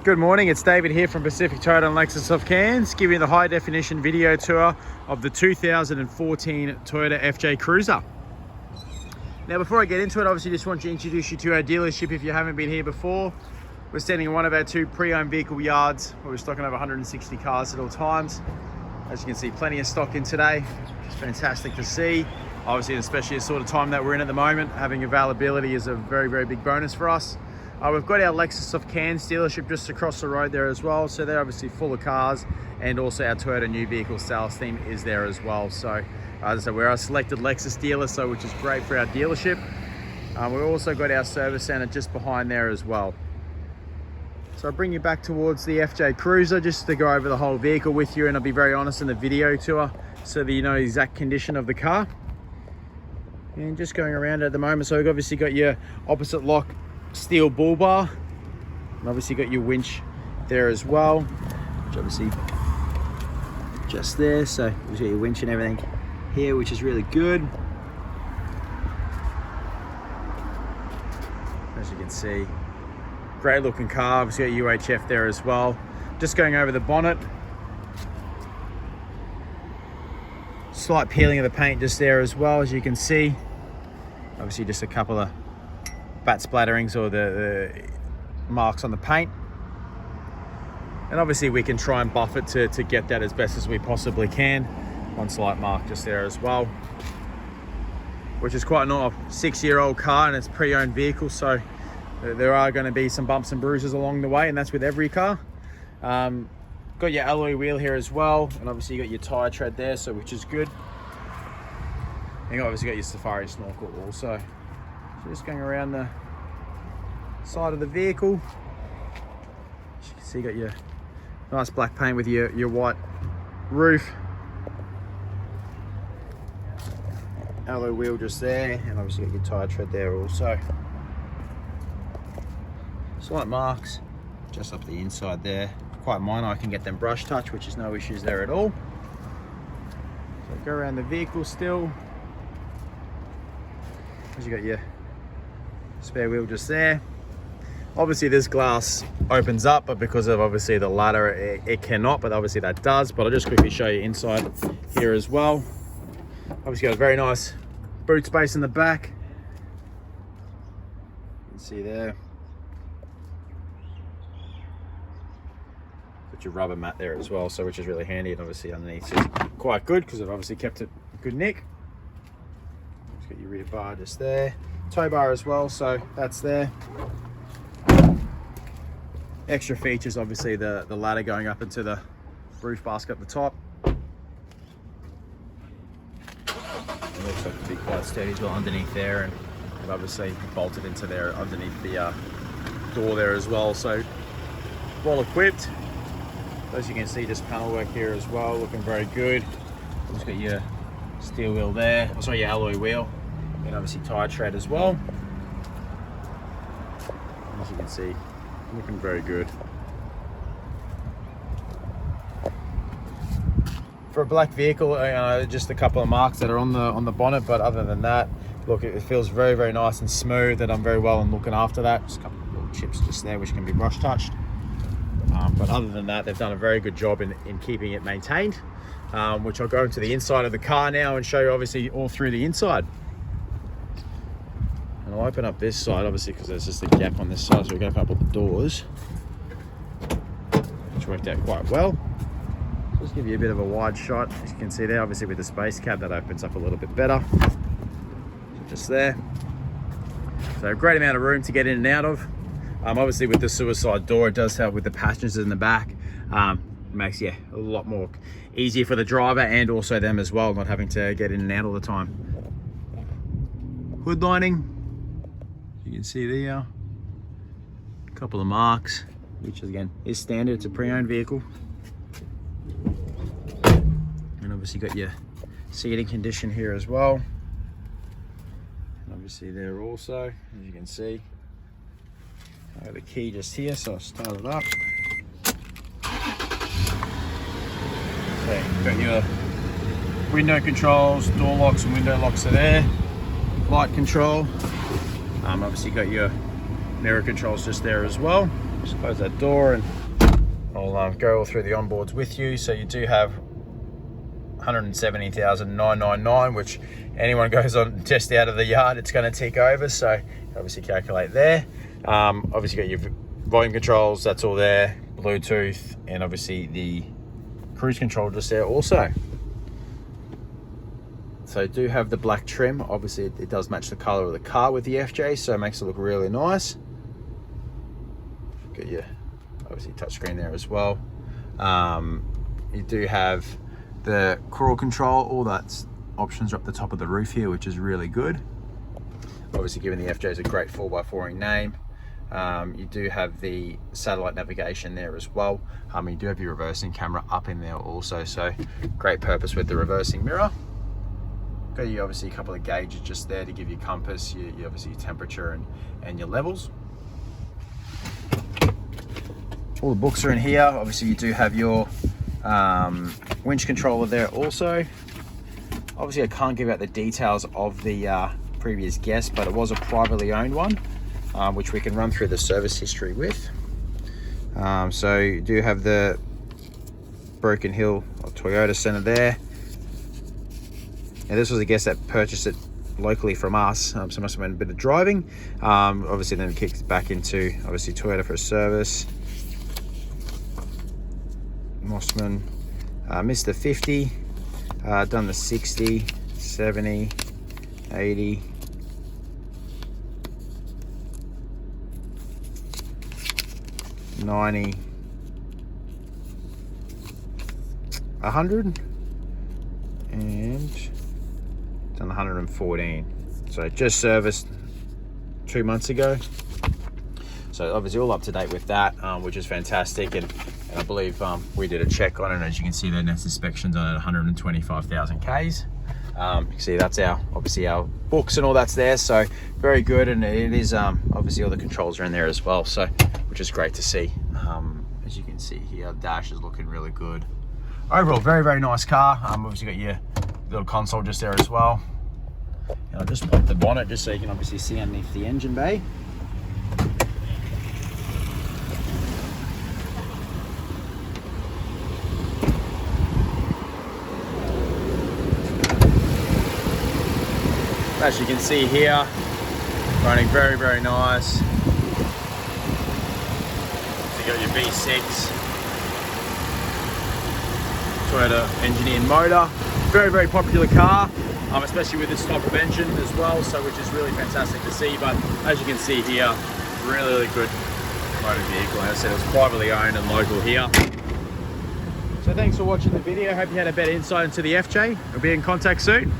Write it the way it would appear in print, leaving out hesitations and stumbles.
Good morning, it's David here from Pacific Toyota and Lexus of Cairns, giving you the high definition video tour of the 2014 Toyota FJ Cruiser. Now before I get into it, obviously just want to introduce you to our dealership if you haven't been here before. We're standing in one of our two pre-owned vehicle yards where we're stocking over 160 cars at all times. As you can see, plenty of stock in today. It's fantastic to see. Obviously, especially the sort of time that we're in at the moment, having availability is a very, very big bonus for us. We've got our Lexus of Cairns dealership just across the road there as well. So they're obviously full of cars, and also our Toyota new vehicle sales team is there as well. So as I said, we're a selected Lexus dealer, so which is great for our dealership. We've also got our service center just behind there as well. So I'll bring you back towards the FJ Cruiser just to go over the whole vehicle with you, and I'll be very honest in the video tour so that you know the exact condition of the car. And just going around at the moment, so we've obviously got your opposite lock steel bull bar, and obviously got your winch there as well, which obviously just there, so you've got your winch and everything here, which is really good. As you can see, great looking car. Obviously got UHF there as well. Just going over the bonnet, slight peeling of the paint just there as well, as you can see. Obviously just a couple of bat splatterings or the marks on the paint, and obviously we can try and buff it to get that as best as we possibly can. One slight mark just there as well, which is quite not a 6-year-old car, and it's pre-owned vehicle, so there are going to be some bumps and bruises along the way, and that's with every car. Got your alloy wheel here as well, and obviously you got your tire tread there, so which is good. And you obviously got your safari snorkel also. So just going around the side of the vehicle, as you can see, you got your nice black paint with your white roof, alloy wheel just there, and obviously got your tire tread there also. Slight marks just up the inside there, quite minor. I can get them brush touch, which is no issues there at all. So go around the vehicle still, as you got your spare wheel just there. Obviously this glass opens up, but because of obviously the ladder it cannot, but obviously that does. But I'll just quickly show you inside here as well. Obviously got a very nice boot space in the back, you can see there. Got your rubber mat there as well, so which is really handy, and obviously underneath is quite good because I've obviously kept it a good nick. Just got your rear bar just there, tow bar as well, so that's there. Extra features, obviously the ladder going up into the roof basket at the top. It looks like to be quite sturdy as well underneath there, and obviously bolted into there underneath the door there as well, so well equipped. As you can see, just panel work here as well, looking very good. Just got your steel wheel there, sorry, your alloy wheel, and obviously tire tread as well. As you can see, looking very good. For a black vehicle, just a couple of marks that are on the bonnet, but other than that, look, it feels very, very nice and smooth. That I'm very well in looking after that. Just a couple of little chips just there, which can be brush touched. But other than that, they've done a very good job in keeping it maintained, which I'll go into the inside of the car now and show you obviously all through the inside. And I'll open up this side obviously because there's just a gap on this side, so we're going to open up all the doors, which worked out quite well. Just give you a bit of a wide shot, as you can see there, obviously with the space cab that opens up a little bit better. Just there. So a great amount of room to get in and out of. Obviously with the suicide door, it does help with the passengers in the back. Makes, yeah, a lot more easier for the driver and also them as well, not having to get in and out all the time. Hood lining, you can see there, a couple of marks, which again is standard, it's a pre-owned vehicle. And obviously got your seating condition here as well. And obviously there also, as you can see, I got the key just here, so I'll start it up. Okay, got your window controls, door locks and window locks are there. Light control. Obviously got your mirror controls just there as well. Just close that door and I'll go all through the onboards with you. So you do have 170,999, which anyone goes on just out of the yard, it's going to tick over. So obviously calculate there. Obviously got your volume controls, that's all there, Bluetooth, and obviously the cruise control just there also. So do have the black trim. Obviously it does match the color of the car with the FJ, so it makes it look really nice. Got your obviously touchscreen there as well. You do have the cruise control, all that options are up the top of the roof here, which is really good. Obviously giving the FJs a great 4x4 name. You do have the satellite navigation there as well. You do have your reversing camera up in there also, so great purpose with the reversing mirror. Got you obviously a couple of gauges just there to give you compass, you obviously your temperature and your levels. All the books are in here. Obviously you do have your winch controller there also. Obviously I can't give out the details of the previous guest, but it was a privately owned one, which we can run through the service history with. So you do have the Broken Hill Toyota Center there. Now this was a guest that purchased it locally from us, so it must have been a bit of driving. Obviously then it kicks back into obviously Toyota for a service. Mossman, missed the 50, done the 60, 70, 80, 90, 100, and done 114. So just serviced 2 months ago. So obviously all up to date with that, which is fantastic. And I believe we did a check on it. As you can see, the NETS inspections on it, 125,000 Ks. You can see that's obviously our books and all that's there. So very good, and it is obviously all the controls are in there as well. So which is great to see. As you can see here, the dash is looking really good. Overall, very, very nice car. Obviously got your little console just there as well. And I'll just pop the bonnet just so you can obviously see underneath the engine bay. As you can see here, running very, very nice. So you got your V6 Toyota engineered motor. Very, very popular car, especially with this type of engine as well, so which is really fantastic to see. But as you can see here, really, really good motor vehicle. As I said, it was privately owned and local here. So thanks for watching the video. Hope you had a better insight into the FJ. We'll be in contact soon.